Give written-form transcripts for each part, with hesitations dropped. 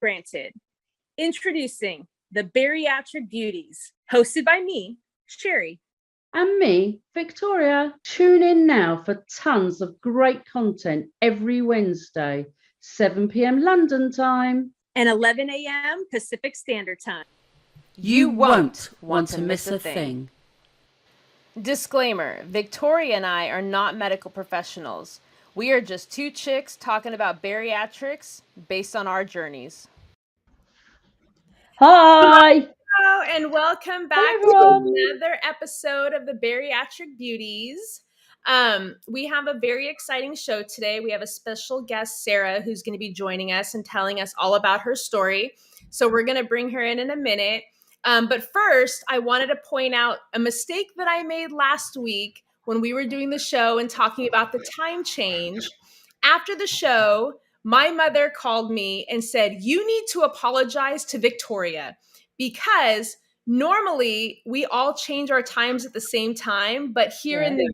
granted. Introducing the Bariatric Beauties, hosted by me, Sheri. And me, Victoria. Tune in now for tons of great content every Wednesday, 7 p.m. London time. And 11 a.m. Pacific Standard Time. You won't want to miss a thing. Disclaimer, Victoria and I are not medical professionals. We are just two chicks talking about bariatrics based on our journeys. Hi! Hello, and welcome back Hello, to another episode of the Bariatric Beauties. We have a very exciting show today. We have a special guest, Sarah, who's going to be joining us and telling us all about her story. So we're going to bring her in a minute. But first, I wanted to point out a mistake that I made last week when we were doing the show and talking about the time change. After the show, my mother called me and said, "You need to apologize to Victoria because normally we all change our times at the same time, but here in the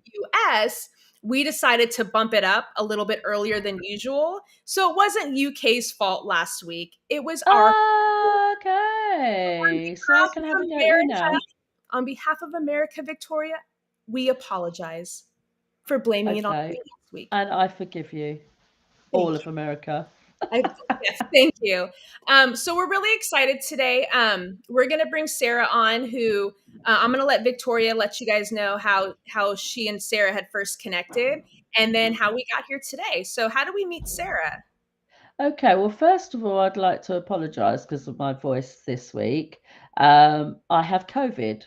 US, we decided to bump it up a little bit earlier than usual. So it wasn't UK's fault last week. It was our Okay, so I can have a go at you now. On behalf of America, Victoria, we apologize for blaming it on me last week. And I forgive you, all of America. Yes, thank you. So we're really excited today. We're going to bring Sarah on, who I'm going to let Victoria let you guys know how she and Sarah had first connected, and then how we got here today. So how do we meet Sarah? Okay, well, first of all, I'd like to apologise because of my voice this week. I have COVID.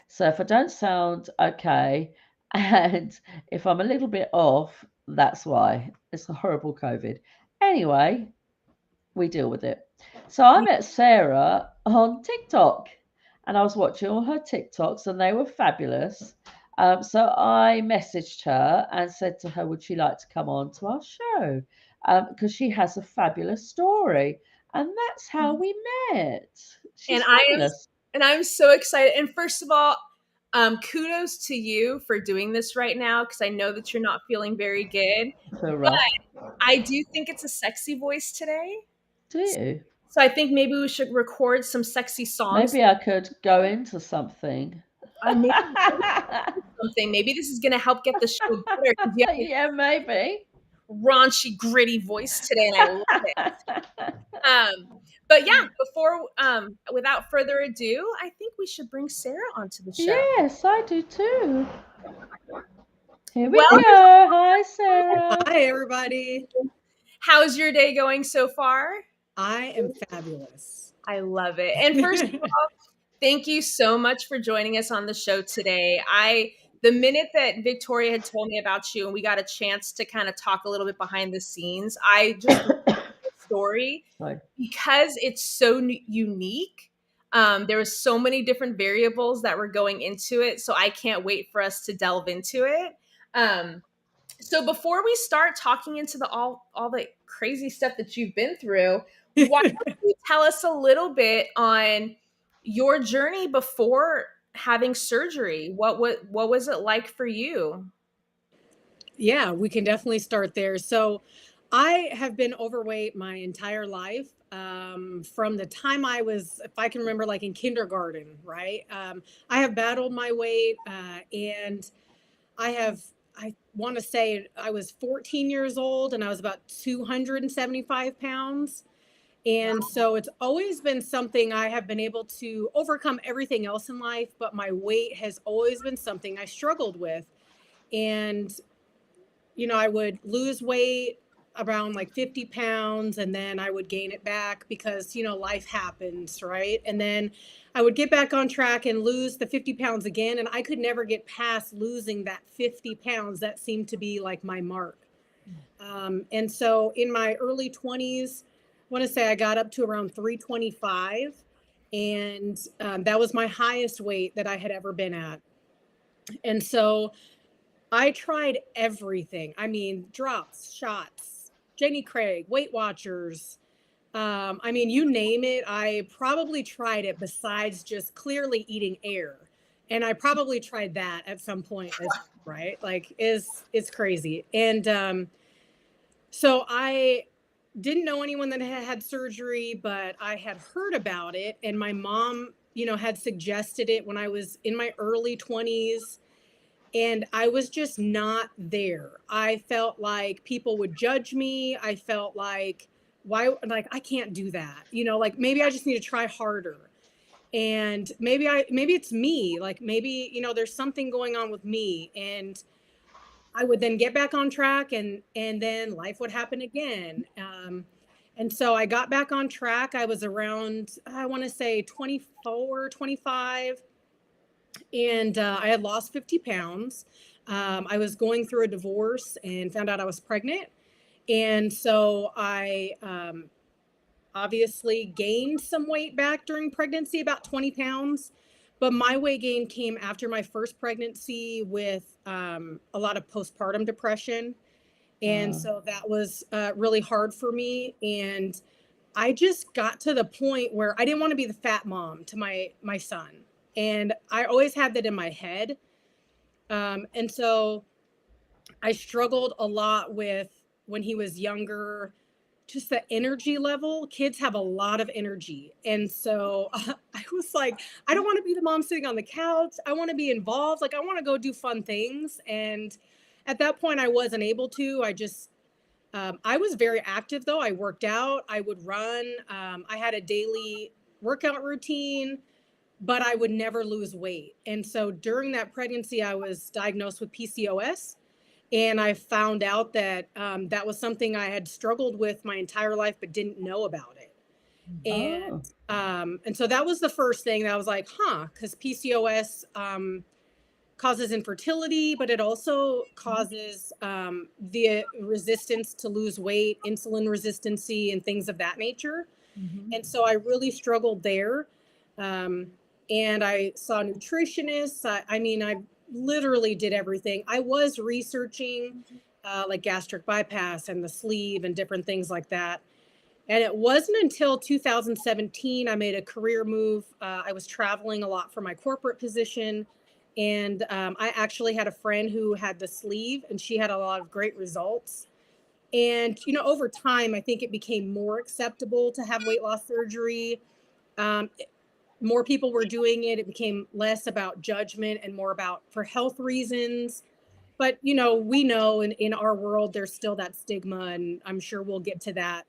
So if I don't sound okay and if I'm a little bit off, that's why. It's a horrible COVID. Anyway, we deal with it. So I met Sarah on TikTok and I was watching all her TikToks and they were fabulous. So I messaged her and said to her, would she like to come on to our show? Because she has a fabulous story. And that's how we met. She's fabulous. I'm so excited. And first of all, kudos to you for doing this right now, because I know that you're not feeling very good. But I do think it's a sexy voice today. Do you? So I think maybe we should record some sexy songs. Maybe I could go into something. Maybe this is going to help get the show better. Yeah, maybe. Raunchy, gritty voice today, and I love it. But yeah, without further ado, I think we should bring Sarah onto the show. Yes, I do too. Here we go. Hi, Sarah. Hi, everybody. How's your day going so far? I am fabulous. I love it. And first of all, thank you so much for joining us on the show today. The minute that Victoria had told me about you and we got a chance to kind of talk a little bit behind the scenes, I just love the story because it's so unique. There was so many different variables that were going into it. So I can't wait for us to delve into it. So before we start talking into all the crazy stuff that you've been through, why don't you tell us a little bit on your journey before having surgery? What was it like for you? Yeah, we can definitely start there. So I have been overweight my entire life. From the time I was, if I can remember, like in kindergarten, right? I have battled my weight and I want to say I was 14 years old and I was about 275 pounds. And so it's always been something I have been able to overcome everything else in life, but my weight has always been something I struggled with. And, I would lose weight around like 50 pounds and then I would gain it back because, life happens, right? And then I would get back on track and lose the 50 pounds again. And I could never get past losing that 50 pounds. That seemed to be like my mark. And so in my early 20s, I want to say I got up to around 325. And that was my highest weight that I had ever been at. And so I tried everything. I mean, drops, shots, Jenny Craig, Weight Watchers. You name it. I probably tried it besides just clearly eating air. And I probably tried that at some point, right? Like it's crazy. And so I didn't know anyone that had had surgery, but I had heard about it, and my mom, had suggested it when I was in my early 20s, and I was just not there. I felt like people would judge me. I felt like, why, like, I can't do that. Like, maybe I just need to try harder. And maybe it's me. Like, maybe, there's something going on with me. And I would then get back on track, and then life would happen again. And so I got back on track. I was around, I want to say 24, 25, and I had lost 50 pounds. I was going through a divorce and found out I was pregnant. And so I obviously gained some weight back during pregnancy, about 20 pounds. But my weight gain came after my first pregnancy with a lot of postpartum depression. And Oh, so that was really hard for me. And I just got to the point where I didn't want to be the fat mom to my son. And I always had that in my head. And so I struggled a lot with, when he was younger, just the energy level. Kids have a lot of energy. And so I was like, I don't want to be the mom sitting on the couch. I want to be involved. Like, I want to go do fun things. And at that point, I wasn't able to. I was very active though. I worked out, I would run. I had a daily workout routine, but I would never lose weight. And so during that pregnancy, I was diagnosed with PCOS. And I found out that that was something I had struggled with my entire life, but didn't know about it. oh, And so that was the first thing that I was like, huh, because PCOS causes infertility, but it also causes the resistance to lose weight, insulin resistancy, and things of that nature. And so I really struggled there. Um, and I saw nutritionists. I mean, I literally did everything. I was researching like gastric bypass and the sleeve and different things like that. And it wasn't until 2017 I made a career move. I was traveling a lot for my corporate position. And I actually had a friend who had the sleeve, and she had a lot of great results. And, over time, I think it became more acceptable to have weight loss surgery. Um, More people were doing it. It became less about judgment and more about for health reasons. But, we know in our world, there's still that stigma, and I'm sure we'll get to that.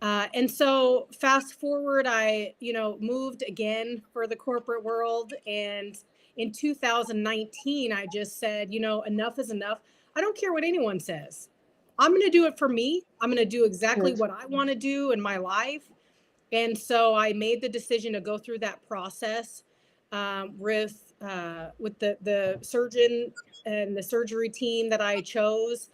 And so fast forward, I, moved again for the corporate world. And in 2019, I just said, enough is enough. I don't care what anyone says. I'm going to do it for me. I'm going to do exactly good. what I want to do in my life. And so I made the decision to go through that process with the surgeon and the surgery team that I chose,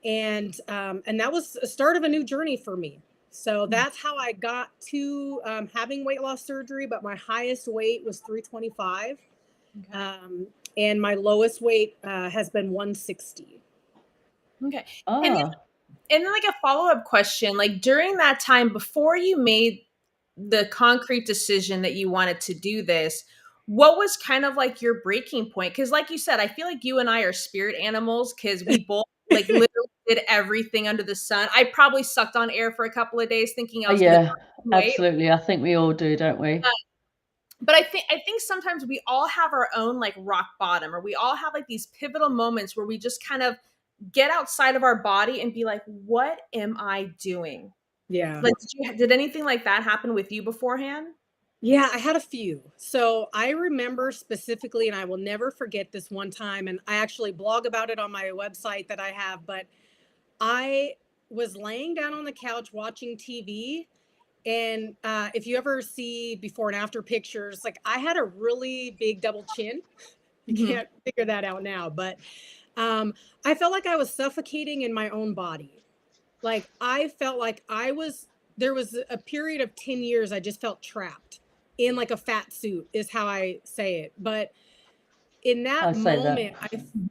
and that was a start of a new journey for me. So that's how I got to having weight loss surgery. But my highest weight was 325, um, and my lowest weight has been 160. Okay. And Ah, and then like a follow-up question, like during that time before you made the concrete decision that you wanted to do this, what was kind of like your breaking point? Because like you said, I feel like you and I are spirit animals because we both like literally did everything under the sun. I probably sucked on air for a couple of days thinking I was going to yeah, wait. absolutely. I think we all do, don't we? But I think sometimes we all have our own like rock bottom, or we all have like these pivotal moments where we just kind of get outside of our body and be like, what am I doing? Yeah. Like, did anything like that happen with you beforehand? Yeah, I had a few. So I remember specifically, and I will never forget this one time, and I actually blog about it on my website that I have, but I was laying down on the couch watching TV. And if you ever see before and after pictures, like, I had a really big double chin. You Mhm. can't figure that out now, but I felt like I was suffocating in my own body. Like, I felt like there was a period of 10 years I just felt trapped in like a fat suit, is how I say it. But in I that say that. moment,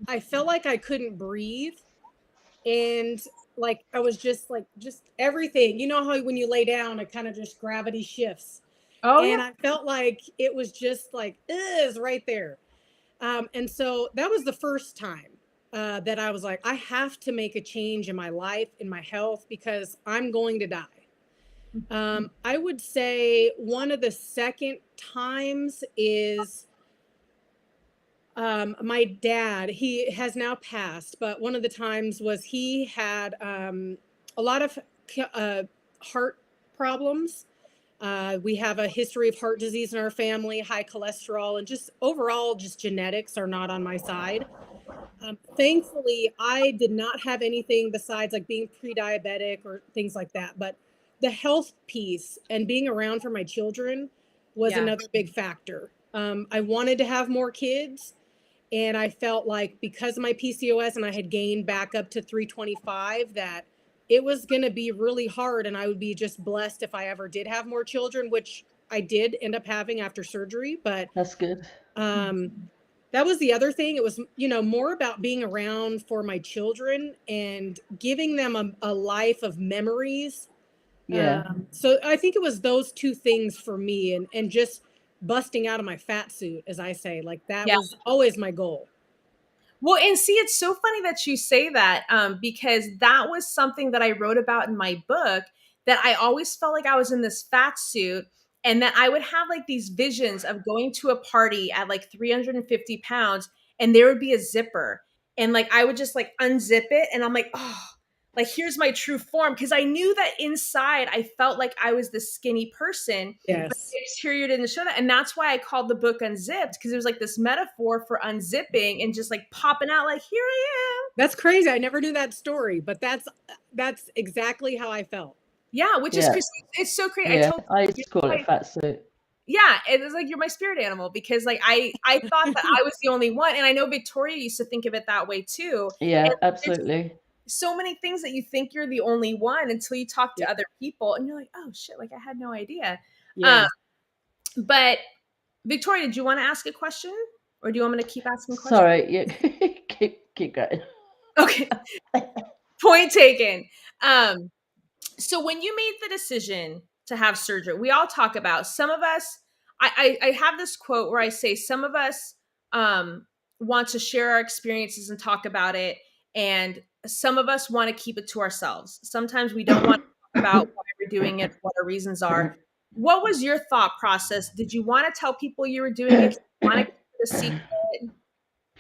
I felt like I couldn't breathe. And like I was just everything. You know how when you lay down, it kind of just gravity shifts. Oh And yeah. I felt like it was just like is right there. And so that was the first time. that I was like, I have to make a change in my life, in my health, because I'm going to die. I would say one of the second times is my dad. He has now passed, but one of the times was he had a lot of heart problems. We have a history of heart disease in our family, high cholesterol, and just overall, just genetics are not on my side. Thankfully, I did not have anything besides like being pre-diabetic or things like that. But the health piece and being around for my children was Yeah. another big factor. I wanted to have more kids, and I felt like because of my PCOS and I had gained back up to 325, that it was going to be really hard. And I would be just blessed if I ever did have more children, which I did end up having after surgery. But That's good. that was the other thing. It was, more about being around for my children and giving them a life of memories. Yeah. So I think it was those two things for me, and just busting out of my fat suit, as I say, like that Yeah. was always my goal. Well, and see, it's so funny that you say that, because that was something that I wrote about in my book, that I always felt like I was in this fat suit, and that I would have like these visions of going to a party at like 350 pounds, and there would be a zipper, and like I would just like unzip it, and I'm like, oh, like here's my true form, because I knew that inside I felt like I was this skinny person, but Yes. the exterior didn't show that. And that's why I called the book Unzipped, because it was like this metaphor for unzipping and just like popping out like, here I am. That's crazy. I never knew that story, but that's exactly how I felt. Yeah, which is Yeah. crazy. It's so crazy. I Yeah. told I used to call like, it fat suit. yeah, it was like you're my spirit animal, because like I thought that I was the only one, and I know Victoria used to think of it that way too. Yeah, And there's absolutely. so many things that you think you're the only one until you talk to Yeah. other people, and you're like, oh shit, like I had no idea. Yeah. But Victoria, did you want to ask a question, or do you want me to keep asking questions? Sorry, you keep going. Okay, point taken. So when you made the decision to have surgery, we all talk about, some of us, I have this quote where I say some of us want to share our experiences and talk about it, and some of us want to keep it to ourselves. Sometimes we don't want to talk about why we're doing it, what our reasons are. What was your thought process? Did you want to tell people you were doing it? Did you want to keep it a secret?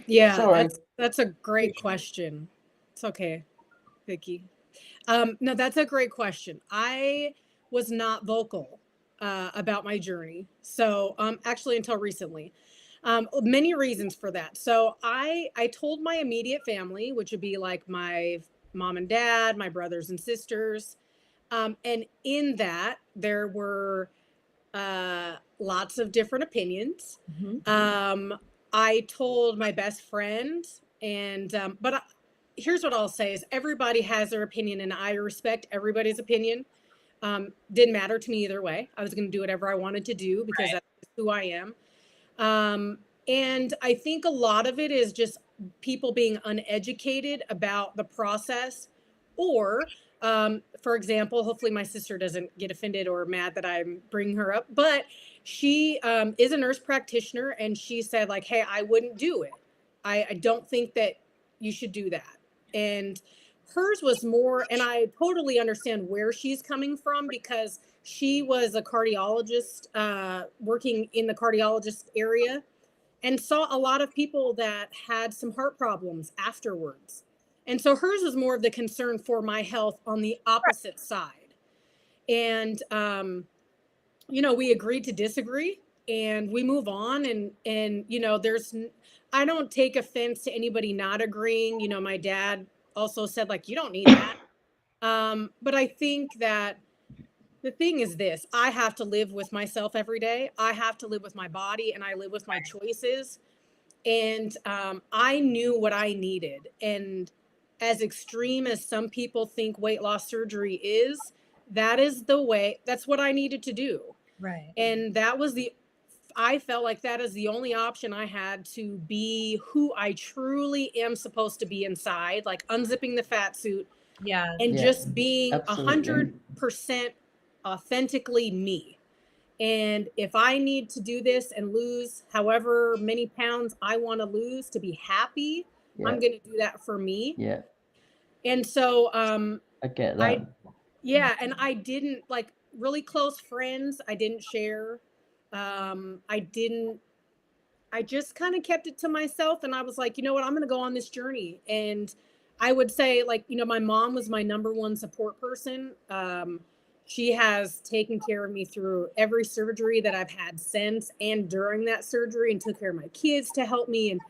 Yeah, Sorry. that's a great question. It's okay, Vicky. No, that's a great question. I was not vocal about my journey. So, actually, until recently, many reasons for that. So, I told my immediate family, which would be like my mom and dad, my brothers and sisters, and in that there were lots of different opinions. Mhm. I told my best friend, and here's what I'll say: is everybody has their opinion, and I respect everybody's opinion. Didn't matter to me either way. I was going to do whatever I wanted to do because Right. that's who I am. And I think a lot of it is just people being uneducated about the process, or, for example, hopefully my sister doesn't get offended or mad that I'm bringing her up, but she is a nurse practitioner, and she said like, hey, I wouldn't do it. I don't think that you should do that. And hers was more, and I totally understand where she's coming from, because she was a cardiologist, working in the cardiologist area, and saw a lot of people that had some heart problems afterwards. And so hers was more of the concern for my health on the opposite side. And, we agreed to disagree, and we move on. And, I don't take offense to anybody not agreeing. My dad also said, like, you don't need that. But I think that the thing is this: I have to live with myself every day. I have to live with my body, and I live with my choices. And I knew what I needed. And as extreme as some people think weight loss surgery is, that is the way, that's what I needed to do. Right. And I felt like that is the only option I had to be who I truly am supposed to be inside, like unzipping the fat suit Yeah. and Yeah, just being absolutely. 100% authentically me. And if I need to do this and lose however many pounds I want to lose to be happy, I'm going to do that for me. Yeah. And so, I get that. And I didn't like really close friends. I didn't share. I just kind of kept it to myself, and I was like, you know what, I'm going to go on this journey. And I would say, like, my mom was my number one support person. She has taken care of me through every surgery that I've had since and during that surgery, and took care of my kids to help me, and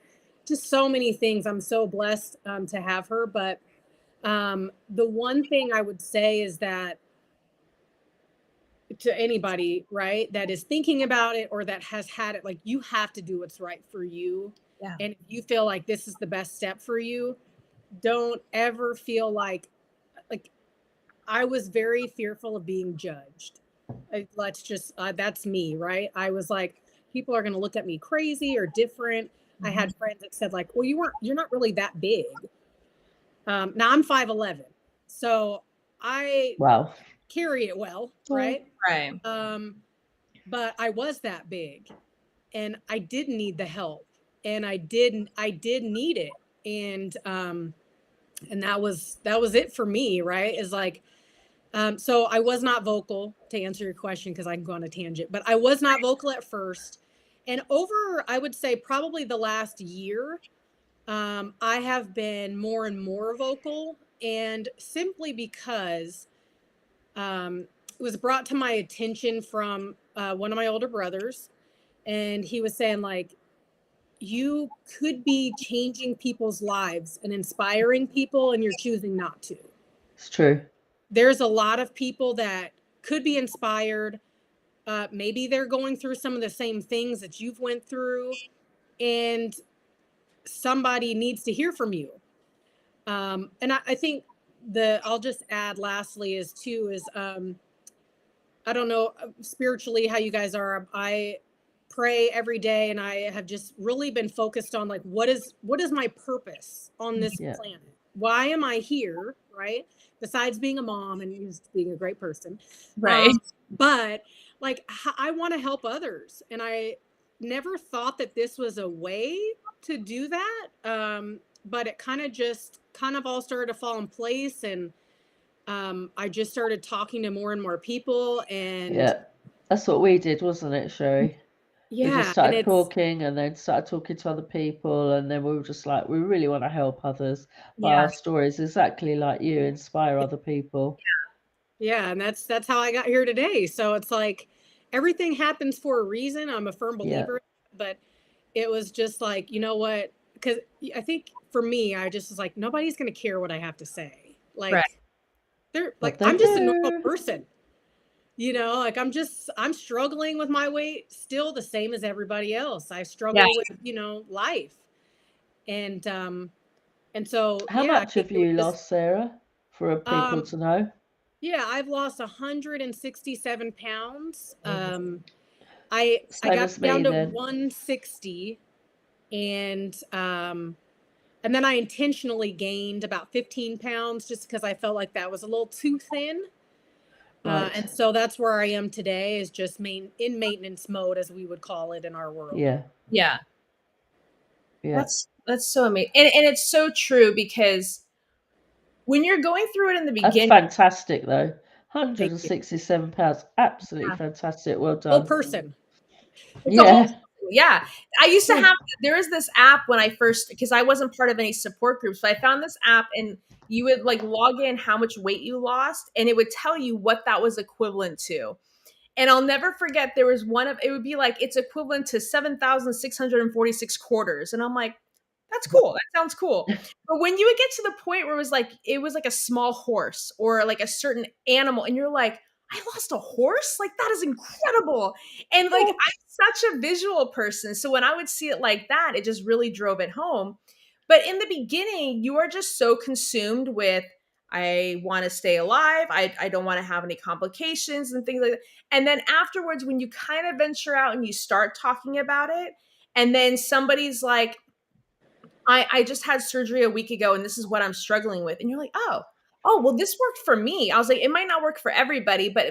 just so many things. I'm so blessed to have her. But the one thing I would say is that to anybody, right, that is thinking about it or that has had it, like, you have to do what's right for you. Yeah. And if you feel like this is the best step for you, don't ever feel like I was very fearful of being judged. Let's just that's me, right? I was like, people are going to look at me crazy or different. I had friends that said, like, well, you're not really that big. Now I'm 5'11", so I Wow. carry it well, right? Right. But I was that big, and I did need the help, and I did need it. And that was it for me, right? Is like, so I was not vocal, to answer your question, because I can go on a tangent, but I was not vocal at first. And over, I would say, probably the last year, I have been more and more vocal, and simply because it was brought to my attention from one of my older brothers, and he was saying, like, you could be changing people's lives and inspiring people, and you're choosing not to. It's true. There's a lot of people that could be inspired. Maybe they're going through some of the same things that you've went through, and somebody needs to hear from you. And I think I'll just add lastly is I don't know spiritually how you guys are. I pray every day, and I have just really been focused on, like, what is my purpose on this planet? Why am I here, right? Besides being a mom and just being a great person. Right. But like, I want to help others, and I never thought that this was a way to do that. But it kind of all started to fall in place, and I just started talking to more and more people, and Yeah. That's what we did, wasn't it, Sheri? We just yeah, and started talking, and then started talking to other people, and then we were just like, we really want to help others by Yeah. our stories, exactly like you, inspire other people. yeah, and that's how I got here today. So it's like everything happens for a reason. I'm a firm believer, but it was just like, you know what? Because I think for me, I just was like, nobody's going to care what I have to say. Like, Right. they're But like, they I'm just a do. normal person. Like, I'm struggling with my weight still the same as everybody else. I struggle with, life. And so, How yeah, I much think have it was you just, lost, Sarah, for people to know? yeah, I've lost 167 pounds. I Same got as down me to then. 160, and then I intentionally gained about 15 pounds just because I felt like that was a little too thin. Right. And so that's where I am today, is just in maintenance mode, as we would call it in our world. Yeah. Yeah. Yeah. That's so amazing. And it's so true, because when you're going through it in the That's beginning, fantastic, though. Thank you. 167 pounds. Absolutely fantastic. Well Whole done. person. it's a whole, Yeah. yeah. I used to have, there is this app when I first, because I wasn't part of any support groups, but I found this app, and you would like log in how much weight you lost, and it would tell you what that was equivalent to. And I'll never forget, there was it would be like, it's equivalent to 7,646 quarters. And I'm like, that's cool. That sounds cool. But when you would get to the point where it was like a small horse or like a certain animal, and you're like, I lost a horse? Like, that is incredible. And like, I'm such a visual person. So when I would see it like that, it just really drove it home. But in the beginning, you are just so consumed with, I want to stay alive. I don't want to have any complications and things like that. And then afterwards, when you kind of venture out and you start talking about it, and then somebody's like, I just had surgery a week ago, and this is what I'm struggling with. And you're like, oh, well, this worked for me. I was like, it might not work for everybody, but,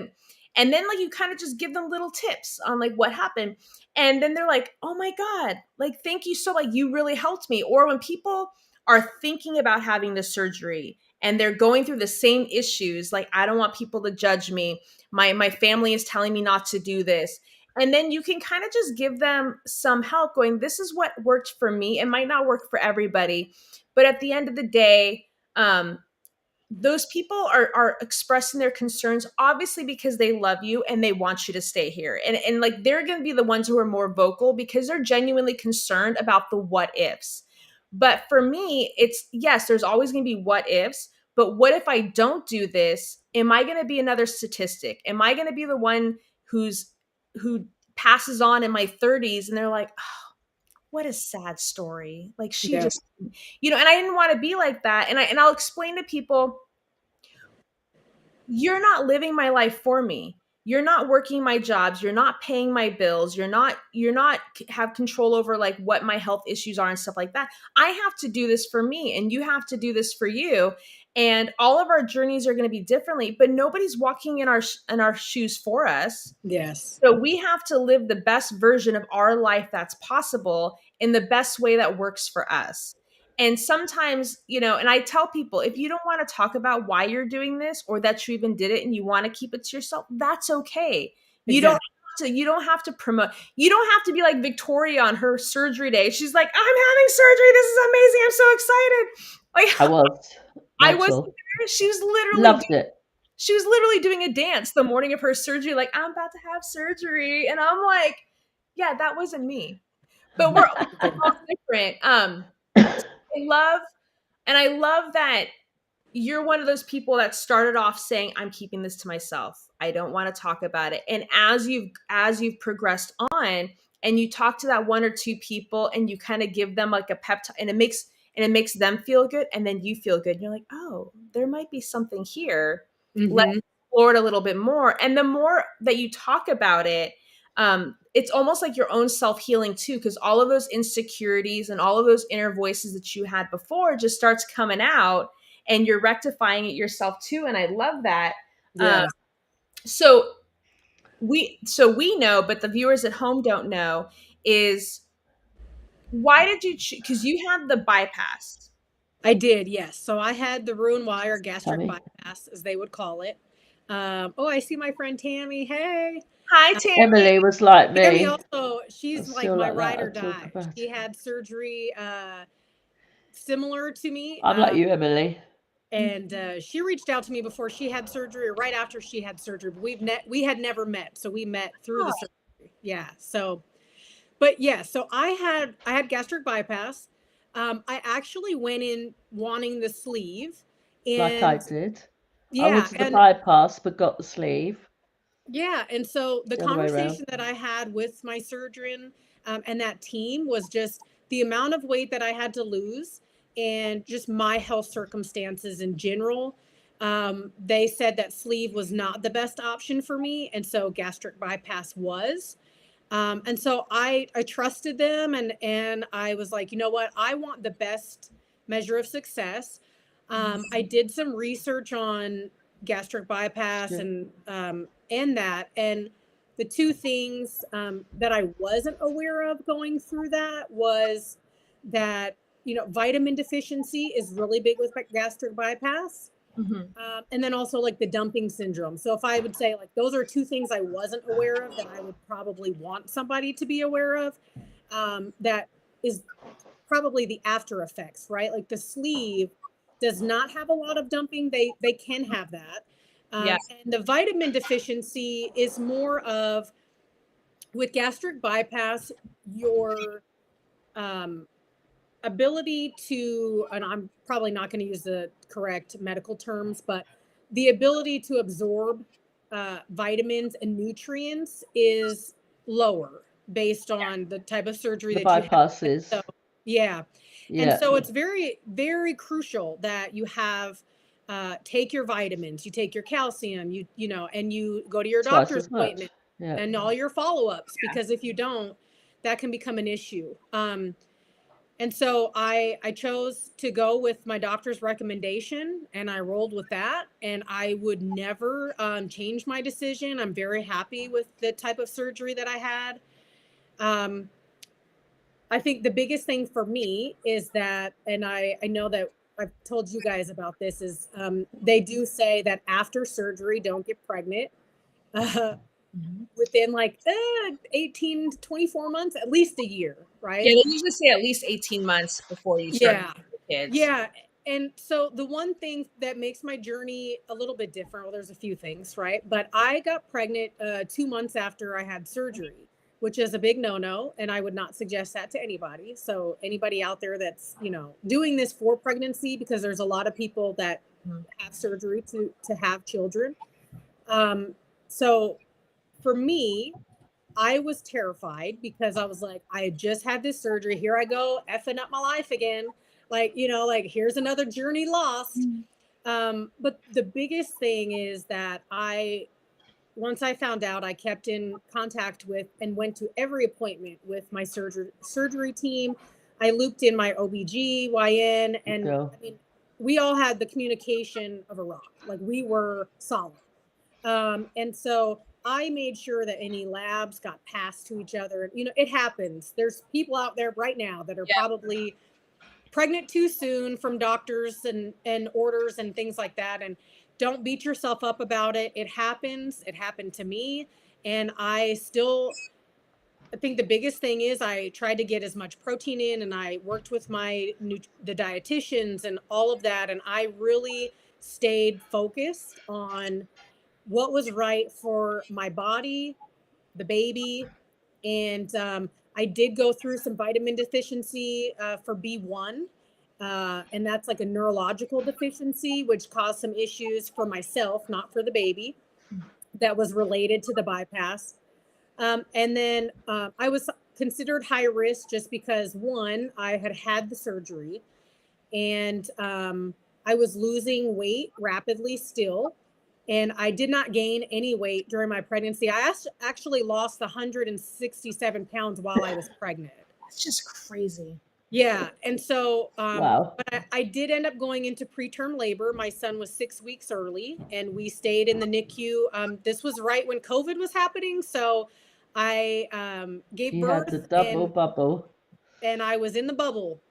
and then like, you kind of just give them little tips on like what happened. And then they're like, oh my God, like, thank you. So like, you really helped me. Or when people are thinking about having the surgery and they're going through the same issues, like, I don't want people to judge me. My family is telling me not to do this. And then you can kind of just give them some help going, this is what worked for me. It might not work for everybody, but at the end of the day, those people are expressing their concerns obviously because they love you and they want you to stay here. And like, they're going to be the ones who are more vocal because they're genuinely concerned about the what ifs. But for me, it's, yes, there's always going to be what ifs, but what if I don't do this? Am I going to be another statistic? Am I going to be the one who passes on in my 30s and they're like, oh, what a sad story. Like, she Yeah. just, and I didn't want to be like that. And I'll explain to people, you're not living my life for me. You're not working my jobs. You're not paying my bills. You're not have control over like what my health issues are and stuff like that. I have to do this for me and you have to do this for you. And all of our journeys are going to be differently, but nobody's walking in our shoes for us. Yes. So we have to live the best version of our life that's possible in the best way that works for us. And sometimes, and I tell people, if you don't want to talk about why you're doing this or that you even did it and you want to keep it to yourself, that's okay. You don't have to promote. You don't have to be like Victoria on her surgery day. She's like, I'm having surgery. This is amazing. I'm so excited. Like, I was, she was literally doing a dance the morning of her surgery. Like, I'm about to have surgery. And I'm like, yeah, that wasn't me, but we're all different. I love that you're one of those people that started off saying, I'm keeping this to myself. I don't want to talk about it. And as you've progressed on and you talk to that one or two people and you kind of give them like a pep talk, and it makes them feel good. And then you feel good. And you're like, oh, there might be something here. Mm-hmm. Let's explore it a little bit more. And the more that you talk about it, it's almost like your own self-healing too, because all of those insecurities and all of those inner voices that you had before just starts coming out and you're rectifying it yourself too. And I love that. Yes. So we know, but the viewers at home don't know, is why did you choose? Because you had the bypass. I did, yes. So I had the Roux-en-Y gastric bypass, as they would call it. I see my friend Tammy. Hey. Hi, Tammy. Emily was like me. Tammy also, she's like my ride or die. She had surgery similar to me. I'm like you, Emily. And she reached out to me before she had surgery, or right after she had surgery. But we had never met, so we met through the surgery. Yeah. So, but yeah. So I had gastric bypass. I actually went in wanting the sleeve, and like I did. Yeah, I wanted the bypass, but got the sleeve. Yeah, and so the conversation that I had with my surgeon and that team was just the amount of weight that I had to lose and just my health circumstances in general. They said that sleeve was not the best option for me, and so gastric bypass was. And so I trusted them, and I was like, you know what? I want the best measure of success. I did some research on gastric bypass and that, and the two things that I wasn't aware of going through that was that, vitamin deficiency is really big with gastric bypass. And then also like the dumping syndrome. So if I would say like those are two things I wasn't aware of that I would probably want somebody to be aware of, that is probably the after effects, right? Like the sleeve does not have a lot of dumping. They can have that. And the vitamin deficiency is more of, with gastric bypass, your ability to, and I'm probably not going to use the correct medical terms, but the ability to absorb vitamins and nutrients is lower based on the type of surgery that bypass you have. So, yeah. And so it's very, very crucial that you have take your vitamins, you take your calcium, and you go to your doctor's appointment and all your follow-ups, because if you don't, that can become an issue. And so I chose to go with my doctor's recommendation, and I rolled with that, and I would never change my decision. I'm very happy with the type of surgery that I had. I think the biggest thing for me is that, and I know that I've told you guys about this, is they do say that after surgery, don't get pregnant. Uh, Within like 18 to 24 months, at least a year, right? Yeah, they usually say at least 18 months before you start Yeah. having kids. Yeah. And so the one thing that makes my journey a little bit different, well, there's a few things, right? But I got pregnant 2 months after I had surgery, which is a big no-no. And I would not suggest that to anybody. So anybody out there that's, doing this for pregnancy, because there's a lot of people that have surgery to have children. So for me, I was terrified because I was like, I had just had this surgery. Here I go, effing up my life again. Like, like here's another journey lost. But the biggest thing is that once I found out, I kept in contact with and went to every appointment with my surgery team. I looped in my OBGYN, and Girl. I mean, we all had the communication of a rock. Like we were solid. And so I made sure that any labs got passed to each other. It happens. There's people out there right now that are probably pregnant too soon from doctors and orders and things like that. And don't beat yourself up about it. It happens. It happened to me. And I think the biggest thing is I tried to get as much protein in, and I worked with the dietitians and all of that. And I really stayed focused on what was right for my body, the baby. And I did go through some vitamin deficiency for B1. And that's like a neurological deficiency, which caused some issues for myself, not for the baby, that was related to the bypass. And then I was considered high risk just because, one, I had had the surgery, and I was losing weight rapidly still. And I did not gain any weight during my pregnancy. I actually lost 167 pounds while I was pregnant. That's just crazy. Yeah. And so, Wow. but I did end up going into preterm labor. My son was 6 weeks early, and we stayed in the NICU. This was right when COVID was happening. So I gave You had the birth, double bubble. and I was in the bubble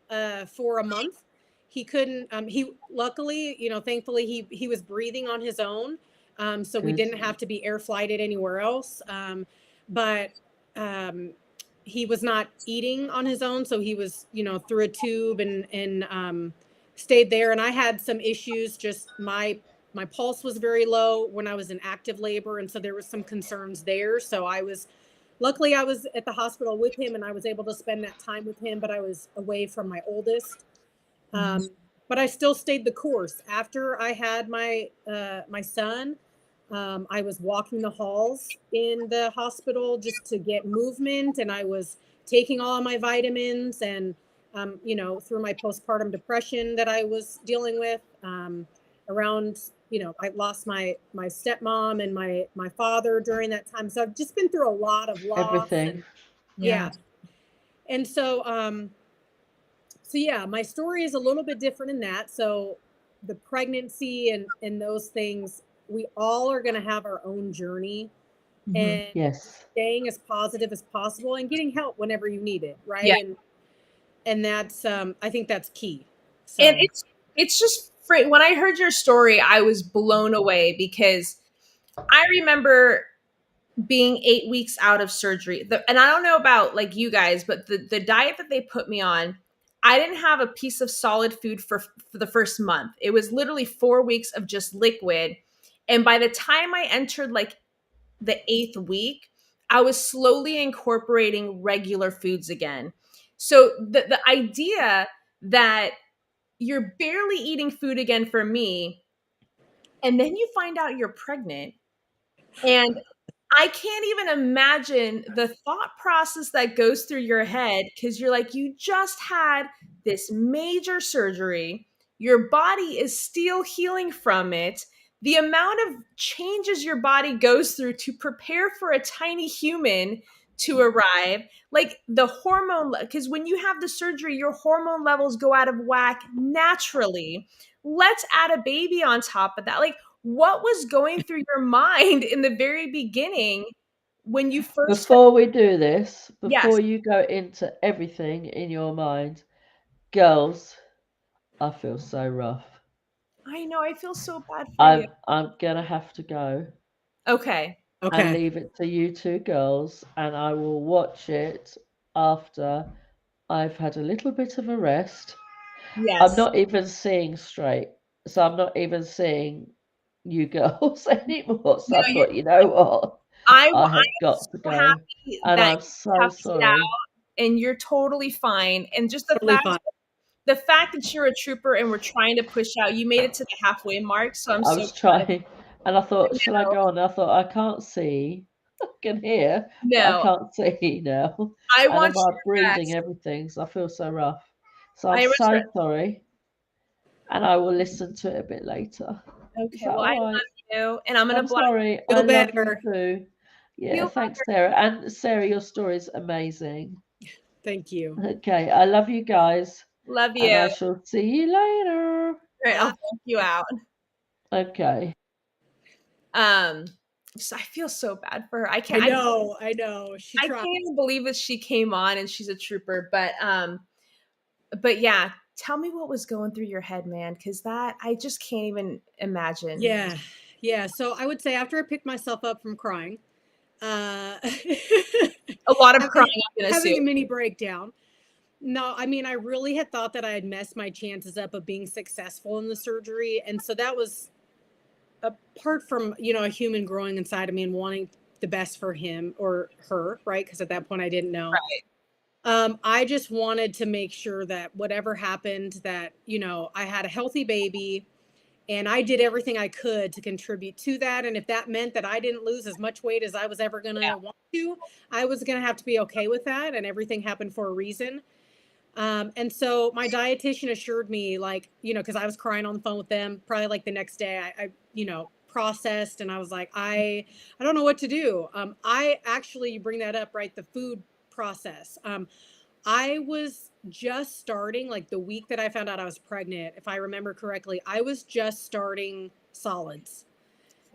for a month. He couldn't, luckily, thankfully he was breathing on his own. So we Good. didn't have to be air flighted anywhere else. But he was not eating on his own. So he was, through a tube and stayed there. And I had some issues, just my pulse was very low when I was in active labor. And so there was some concerns there. So luckily I was at the hospital with him, and I was able to spend that time with him, but I was away from my oldest. But I still stayed the course. After I had my son, I was walking the halls in the hospital just to get movement, and I was taking all of my vitamins, and through my postpartum depression that I was dealing with, around, I lost my stepmom and my father during that time. So I've just been through a lot of loss. Everything. And, yeah. And so, yeah, my story is a little bit different in that. So the pregnancy and those things, we all are going to have our own journey, and Yes. staying as positive as possible and getting help whenever you need it. Right. Yeah. And that's, I think that's key. So. And it's just when I heard your story, I was blown away, because I remember being 8 weeks out of surgery. And I don't know about like you guys, but the diet that they put me on, I didn't have a piece of solid food for the first month. It was literally 4 weeks of just liquid. And by the time I entered like the 8th week, I was slowly incorporating regular foods again. So the idea that you're barely eating food again for me, and then you find out you're pregnant, and I can't even imagine the thought process that goes through your head, because you're like, you just had this major surgery. Your body is still healing from it. The amount of changes your body goes through to prepare for a tiny human to arrive, like the hormone, because when you have the surgery, your hormone levels go out of whack naturally. Let's add a baby on top of that. Like, what was going through your mind in the very beginning when you first Before we do this, yes, before you go into everything in your mind, girls, I feel so rough. I know, I feel so bad for you. I'm gonna have to go Okay. and Okay. leave it to you two girls, and I will watch it after I've had a little bit of a rest. I'm Yes. not even seeing straight, so I'm not even seeing you girls anymore. So No, I thought, you know what? I I am have got to so go, happy and that I'm you so toughed it out sorry. and you're totally fine. And just Totally fine. the fact that you're a trooper and we're trying to push out, you made it to the halfway mark. So I'm I so was proud of trying, and I thought, you. shall I go on? I thought, I can't see. I can hear, but I No, can't see now. I And want am I you to breathing rest. everything? So I feel so rough. So I'm I was so sorry, and I will listen to it a bit later. Is okay. that Well, all I right? love you, and I'm gonna I'm block sorry. I Feel love you better. too. Yeah, you. thanks, Sarah. And Sarah, your story is amazing. Thank you. Okay, I love you guys, Love and you. I All shall see you later. right, I'll Bye. block you out. Okay. Um, I feel so bad for her. I know. I know. She I tried. can't even believe that she came on and she's a trooper. But yeah, tell me what was going through your head, man, because that I just can't even imagine. Yeah. Yeah. So I would say after I picked myself up from crying, uh, A lot of crying, having I'm gonna assume. having a mini breakdown. No, I mean, I really had thought that I had messed my chances up of being successful in the surgery. And so that was apart from, a human growing inside of me and wanting the best for him or her, right? Because at that point I didn't know. Right. I just wanted to make sure that whatever happened, that, I had a healthy baby and I did everything I could to contribute to that. And if that meant that I didn't lose as much weight as I was ever going Yeah. to want to, I was going to have to be okay with that. And everything happened for a reason. And so my dietitian assured me, like, because I was crying on the phone with them, probably like the next day, processed, and I was like, I don't know what to do. I actually, you bring that up, right? The food process. I was just starting, like the week that I found out I was pregnant, if I remember correctly, I was just starting solids.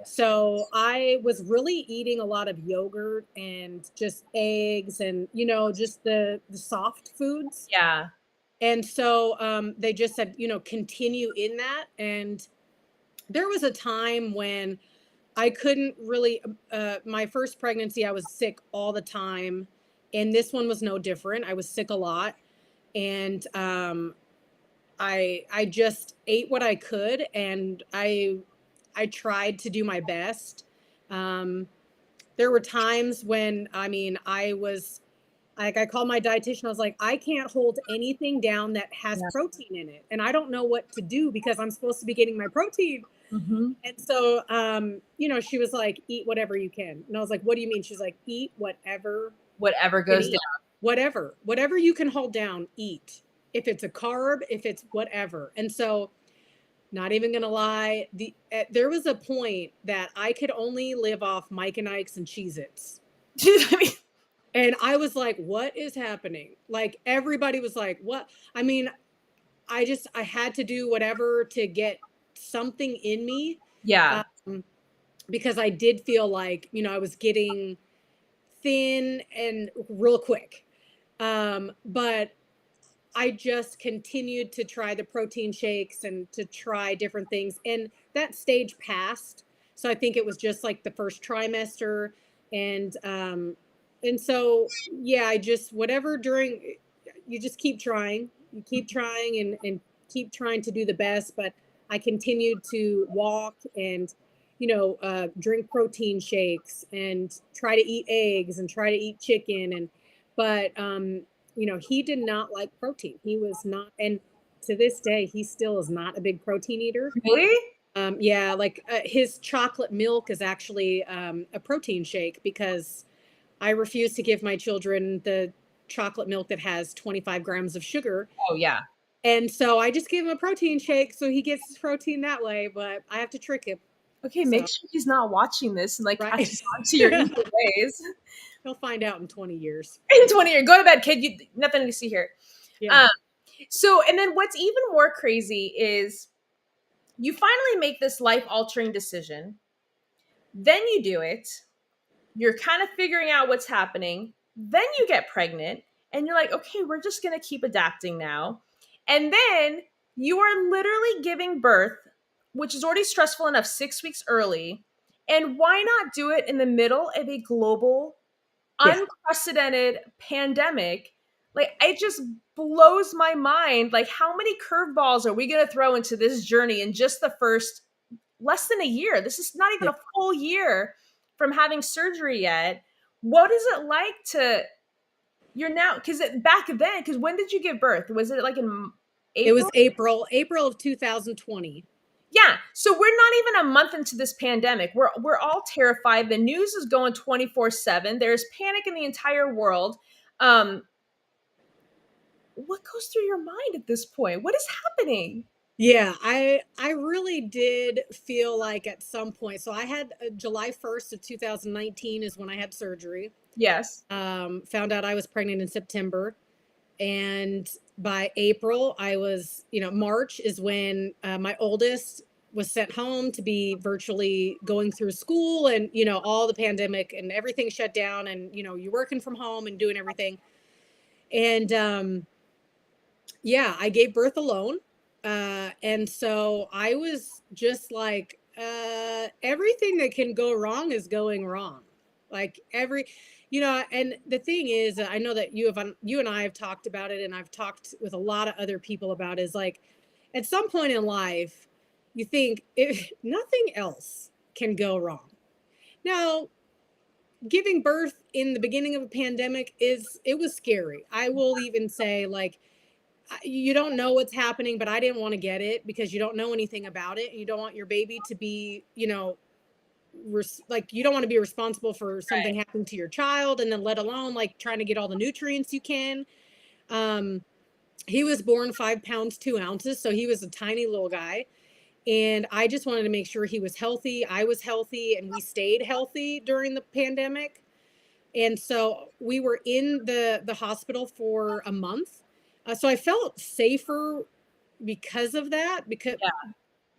So I was really eating a lot of yogurt and just eggs and, just the soft foods. Yeah. And so they just said, continue in that. And there was a time when I couldn't really, my first pregnancy, I was sick all the time. And this one was no different. I was sick a lot. And I just ate what I could, and I tried to do my best. Um, there were times when, I mean, I was like, I called my dietitian. I was like, I can't hold anything down that has Yeah. protein in it, and I don't know what to do because I'm supposed to be getting my protein. Mm-hmm. And so, she was like, eat whatever you can, and I was like, what do you mean? She's like, eat whatever Whatever you can goes eat, down. whatever you can hold down, eat. If it's a carb, if it's whatever. And so, not even gonna lie, there was a point that I could only live off Mike and Ike's and Cheez-Its. I mean, And I was like, what is happening? Like everybody was like, what? I mean, I had to do whatever to get something in me, yeah. um, because I did feel like, I was getting thin and real quick. But I just continued to try the protein shakes and to try different things. And that stage passed. So I think it was just like the first trimester. And so, yeah, I just, whatever during, you just keep trying, and keep trying to do the best. But I continued to walk and, drink protein shakes and try to eat eggs and try to eat chicken. But he did not like protein. He was not, and to this day, he still is not a big protein eater. Really? Yeah, like his chocolate milk is actually a protein shake because I refuse to give my children the chocolate milk that has 25 grams of sugar. Oh yeah. And so I just give him a protein shake so he gets his protein that way, but I have to trick him. Okay, So, make sure he's not watching this and like right. catches on to your evil ways. He'll find out in 20 years. In 20 years. Go to bed, kid. Nothing to see here. Yeah. So, and then what's even more crazy is you finally make this life altering decision. Then you do it. you're kind of figuring out what's happening. Then you get pregnant and you're like, okay, we're just going to keep adapting now. And then you are literally giving birth, which is already stressful enough 6 weeks early. And why not do it in the middle of a global, Yeah. unprecedented pandemic? Like, it just blows my mind. Like, how many curveballs are we going to throw into this journey in just the first less than a year? This is not even Yeah. a full year from having surgery yet. What is it like to, you're now, because back then, because when did you give birth? Was it like in It was April? April of 2020. Yeah. So we're not even a month into this pandemic. We're all terrified. The news is going 24/7. There's panic in the entire world. Um, what goes through your mind at this point? What is happening? Yeah, I really did feel like at some point. So I had July 1st of 2019 is when I had surgery. Yes. Found out I was pregnant in September, and by April I was, March is when my oldest was sent home to be virtually going through school, and all the pandemic and everything shut down, and you're working from home and doing everything. And yeah, I gave birth alone. And so I was just like, everything that can go wrong is going wrong. Like and the thing is, I know that you and I have talked about it, and I've talked with a lot of other people about it, is like, at some point in life, you think if nothing else can go wrong. Now, giving birth in the beginning of a pandemic it was scary. I will even say, like, you don't know what's happening, but I didn't want to get it because you don't know anything about it. And you don't want your baby to be, like, you don't want to be responsible for something Right. happening to your child, and then let alone like trying to get all the nutrients you can. Um, he was born 5 pounds 2 ounces, so he was a tiny little guy. And I just wanted to make sure he was healthy, I was healthy, and we stayed healthy during the pandemic. And so we were in the hospital for a month. So I felt safer because of that. Yeah.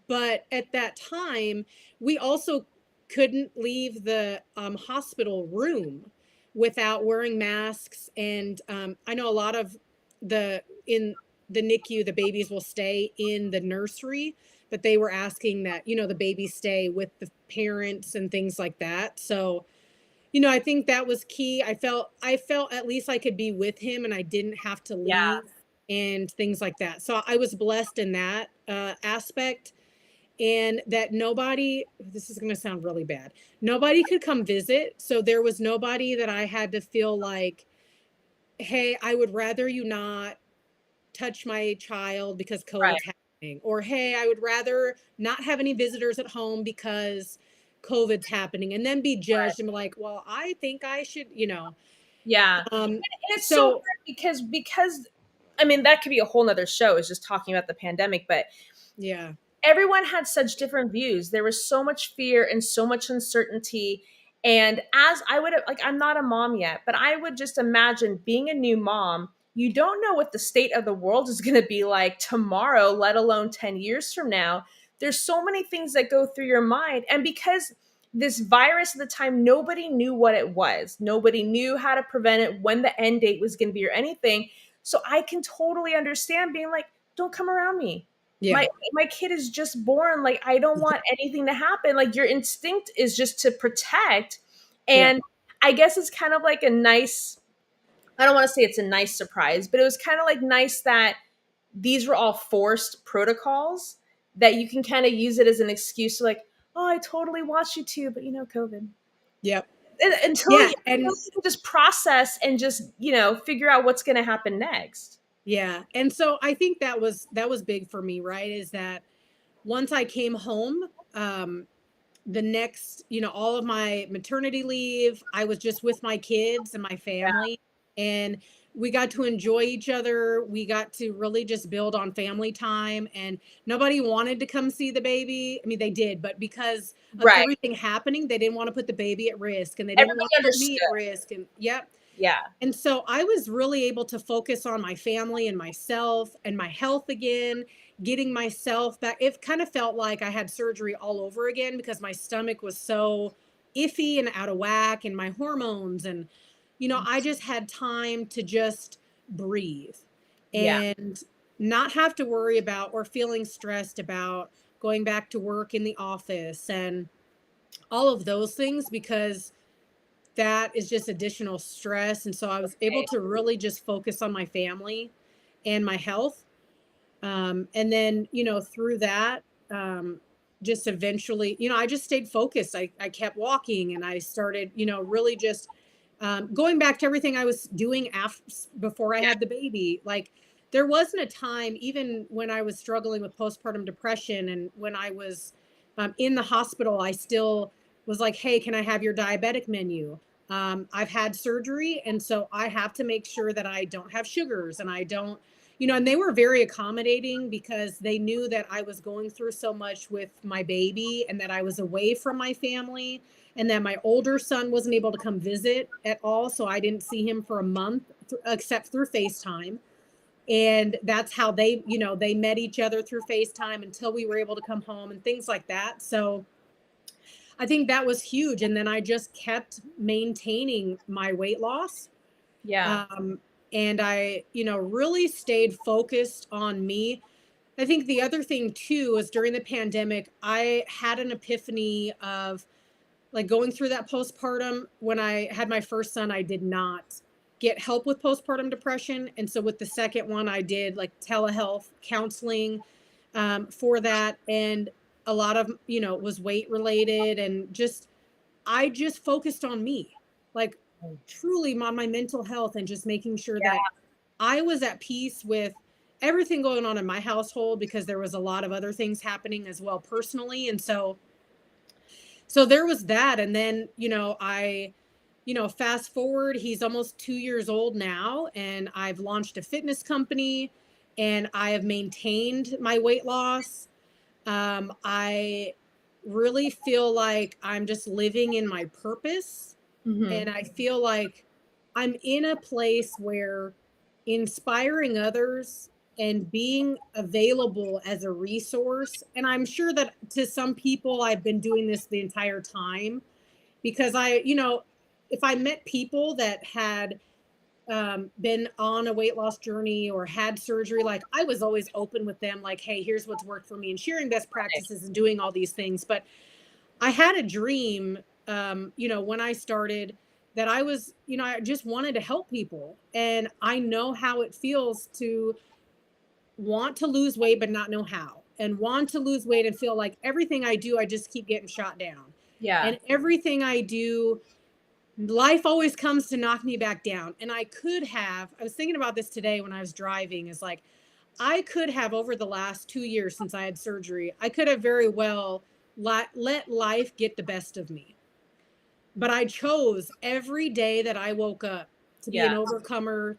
But at that time, we also couldn't leave the hospital room without wearing masks. And I know a lot of in the NICU, the babies will stay in the nursery, but they were asking that the babies stay with the parents and things like that. So I think that was key. I felt at least I could be with him, and I didn't have to Yeah. leave and things like that. So I was blessed in that aspect, and that nobody, this is going to sound really bad, nobody could come visit. So there was nobody that I had to feel like, hey, I would rather you not touch my child because Right. COVID's happening, or hey, I would rather not have any visitors at home because COVID's happening, and then be judged and be like, well, I think I should. Yeah. Um, And it's so hard so because I mean, that could be a whole nother show, is just talking about the pandemic, but yeah, everyone had such different views. There was so much fear and so much uncertainty. And as I would, like, I'm not a mom yet, but I would just imagine being a new mom, you don't know what the state of the world is going to be like tomorrow, let alone 10 years from now. There's so many things that go through your mind. And because this virus at the time, nobody knew what it was, nobody knew how to prevent it, when the end date was going to be, or anything. So I can totally understand being like, don't come around me. yeah, My kid is just born. Like, I don't want anything to happen. Like, your instinct is just to protect. yeah, And I guess it's kind of like a nice, I don't want to say it's a nice surprise, but it was kind of like nice that these were all forced protocols, that you can kind of use it as an excuse to, like, oh, I totally watched you too, but COVID. yep, Until yeah, you and just process and just, figure out what's going to happen next. yeah, and so I think that was big for me, right? Is that once I came home, the next, all of my maternity leave, I was just with my kids and my family, and we got to enjoy each other. We got to really just build on family time, and nobody wanted to come see the baby. I mean, they did, but because of Right. everything happening, they didn't want to put the baby at risk, and they didn't Everybody want to put me at understood. risk. And yep. Yeah. And so I was really able to focus on my family and myself and my health again, getting myself back. It kind of felt like I had surgery all over again because my stomach was so iffy and out of whack, and my hormones, and I just had time to just breathe Yeah. and not have to worry about or feeling stressed about going back to work in the office and all of those things, because that is just additional stress. And so I was able Right. to really just focus on my family and my health. And then, through that, just eventually, I just stayed focused. I kept walking, and I started, really just going back to everything I was doing before I Yeah. had the baby. Like, there wasn't a time, even when I was struggling with postpartum depression and when I was in the hospital, I still was like, hey, can I have your diabetic menu? I've had surgery, and so I have to make sure that I don't have sugars, and I don't, and they were very accommodating because they knew that I was going through so much with my baby and that I was away from my family, and that my older son wasn't able to come visit at all. So I didn't see him for a month except through FaceTime. And that's how they met each other, through FaceTime, until we were able to come home and things like that. So I think that was huge. And then I just kept maintaining my weight loss. Yeah. And I, really stayed focused on me. I think the other thing too is, during the pandemic, I had an epiphany of, like, going through that postpartum. When I had my first son, I did not get help with postpartum depression. And so with the second one, I did like telehealth counseling for that. And a lot of, was weight related, and I just focused on me, like, truly on my mental health, and just making sure that I was at peace with everything going on in my household, because there was a lot of other things happening as well personally. And so there was that. And then, fast forward, he's almost 2 years old now, and I've launched a fitness company, and I have maintained my weight loss. I really feel like I'm just living in my purpose. Mm-hmm. And I feel like I'm in a place where inspiring others and being available as a resource. And I'm sure that to some people, I've been doing this the entire time, because if I met people that had been on a weight loss journey or had surgery, like, I was always open with them, like, hey, here's what's worked for me, and sharing best practices and doing all these things. But I had a dream, when I started, that I was, I just wanted to help people. And I know how it feels to want to lose weight, but not know how, and want to lose weight and feel like everything I do, I just keep getting shot down. Yeah. And everything I do, life always comes to knock me back down. And I was thinking about this today when I was driving, is like, I could have, over the last 2 years since I had surgery, I could have very well let life get the best of me. But I chose every day that I woke up to be an Yeah. overcomer.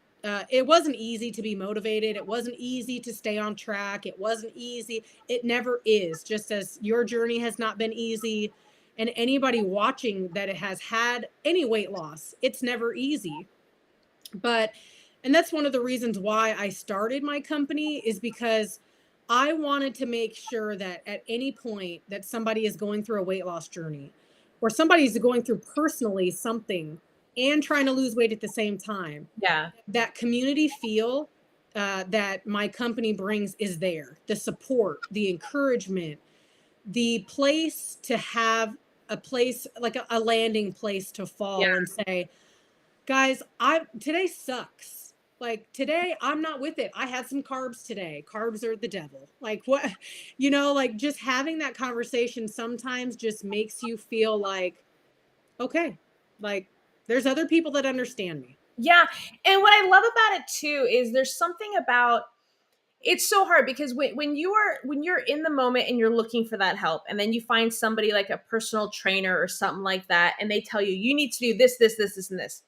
It wasn't easy to be motivated. It wasn't easy to stay on track. It wasn't easy. It never is, just as your journey has not been easy. And anybody watching that has had any weight loss, it's never easy. And that's one of the reasons why I started my company, is because I wanted to make sure that at any point that somebody is going through a weight loss journey, or somebody's going through personally something and trying to lose weight at the same time, Yeah. that community feel that my company brings is there. The support, the encouragement, the place to have a place, like a landing place to Yeah. fall and say, guys, today sucks. Like, today I'm not with it. I had some carbs today. Carbs are the devil. Like, what, like, just having that conversation sometimes just makes you feel like, okay, like, there's other people that understand me. Yeah. And what I love about it too is there's something about, it's so hard because when you're in the moment and you're looking for that help, and then you find somebody like a personal trainer or something like that, and they tell you, you need to do this, this, this, this, and this.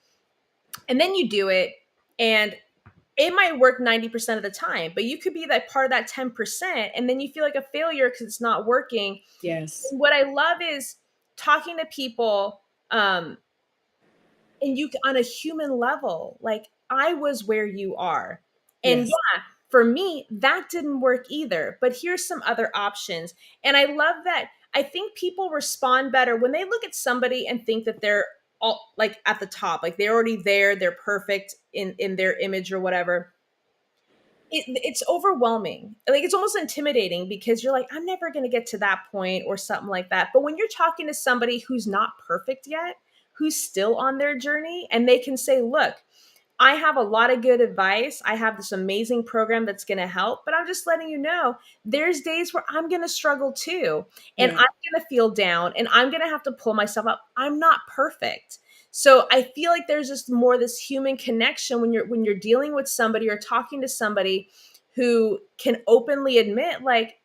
And then you do it, and it might work 90% of the time, but you could be that part of that 10%, and then you feel like a failure because it's not working. Yes. And what I love is talking to people, and you on a human level, like, I was where you are. And Yes. yeah, for me, that didn't work either, but here's some other options. And I love that. I think people respond better when they look at somebody and think that they're all like at the top, like they're already there, they're perfect in their image or whatever. It's overwhelming. Like it's almost intimidating because you're like, I'm never going to get to that point or something like that. But when you're talking to somebody who's not perfect yet, who's still on their journey, and they can say, look, I have a lot of good advice. I have this amazing program that's going to help, but I'm just letting you know there's days where I'm going to struggle too. And I'm Yeah. going to feel down and I'm going to have to pull myself up. I'm not perfect. So I feel like there's just more this human connection when you're dealing with somebody or talking to somebody who can openly admit like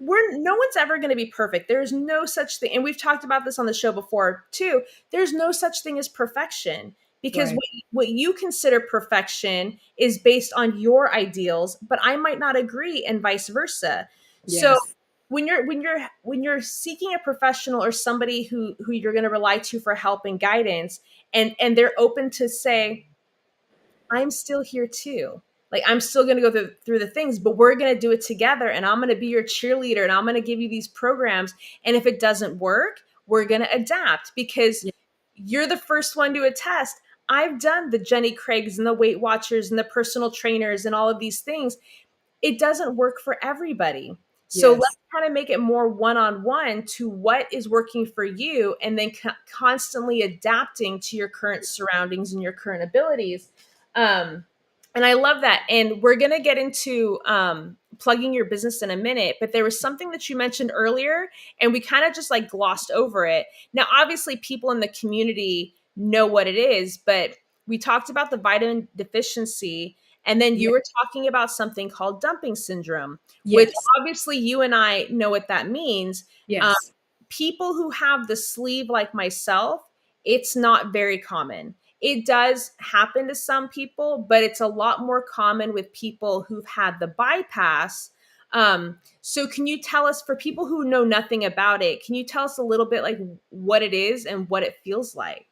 no one's ever going to be perfect. There's no such thing. And we've talked about this on the show before too. There's no such thing as perfection because Right. what you consider perfection is based on your ideals, but I might not agree and vice versa. So Yes. when you're seeking a professional or somebody who you're going to rely to for help and guidance and they're open to say, I'm still here too. Like I'm still going to go through the things, but we're going to do it together and I'm going to be your cheerleader and I'm going to give you these programs. And if it doesn't work, we're going to adapt because Yeah. you're the first one to attest. I've done the Jenny Craigs and the Weight Watchers and the personal trainers and all of these things. It doesn't work for everybody. So let's Yes. kind of make it more one-on-one to what is working for you and then constantly adapting to your current surroundings and your current abilities. Um, and I love that. And we're going to get into plugging your business in a minute, but there was something that you mentioned earlier and we kind of just like glossed over it. Now, obviously people in the community know what it is, but we talked about the vitamin deficiency and then Yeah. you were talking about something called dumping syndrome, which Yes. obviously you and I know what that means. Um, Yes. People who have the sleeve like myself, it's not very common. It does happen to some people, but it's a lot more common with people who've had the bypass. So can you tell us, for people who know nothing about it, can you tell us a little bit like what it is and what it feels like?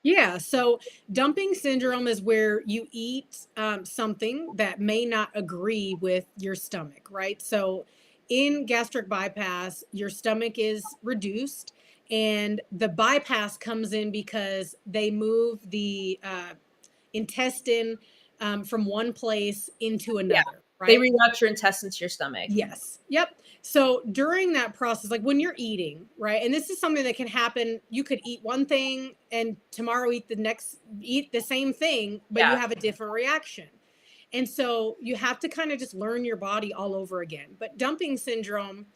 Yeah, so dumping syndrome is where you eat something that may not agree with your stomach, right? So in gastric bypass, your stomach is reduced, and the bypass comes in because they move the intestine from one place into Yeah. another, They right? reroute your intestines to your stomach. Yes. Yep. So during that process, like when you're eating, right? And this is something that can happen. You could eat one thing and tomorrow eat the same thing, but you Yeah. have a different reaction. And so you have to kind of just learn your body all over again. But dumping syndrome,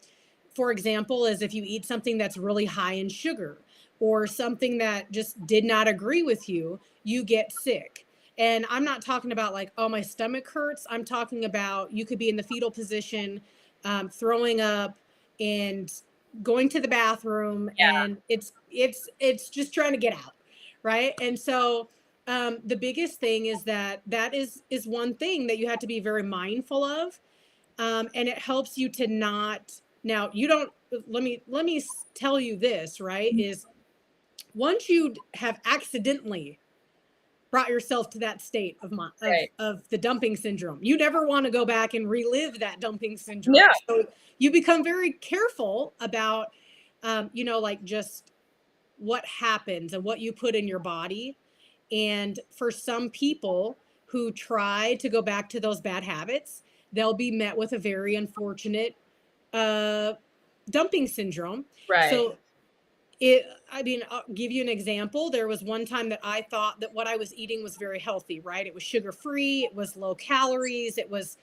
for example, is if you eat something that's really high in sugar or something that just did not agree with you, you get sick. And I'm not talking about like, oh, my stomach hurts. I'm talking about you could be in the fetal position, throwing up and going to the bathroom, Yeah. and it's just trying to get out, right? And so the biggest thing is that is one thing that you have to be very mindful of, and it helps you to not. Now you don't. Let me tell you this, right? Is once you have accidentally brought yourself to that state of Right. of the dumping syndrome, you never want to go back and relive that dumping Yeah. syndrome. So you become very careful about, like just what happens and what you put in your body. And for some people who try to go back to those bad habits, they'll be met with a very unfortunate uh, dumping syndrome. Right. So I'll give you an example. There was one time that I thought that what I was eating was very healthy, right? It was sugar free, it was low calories, it was,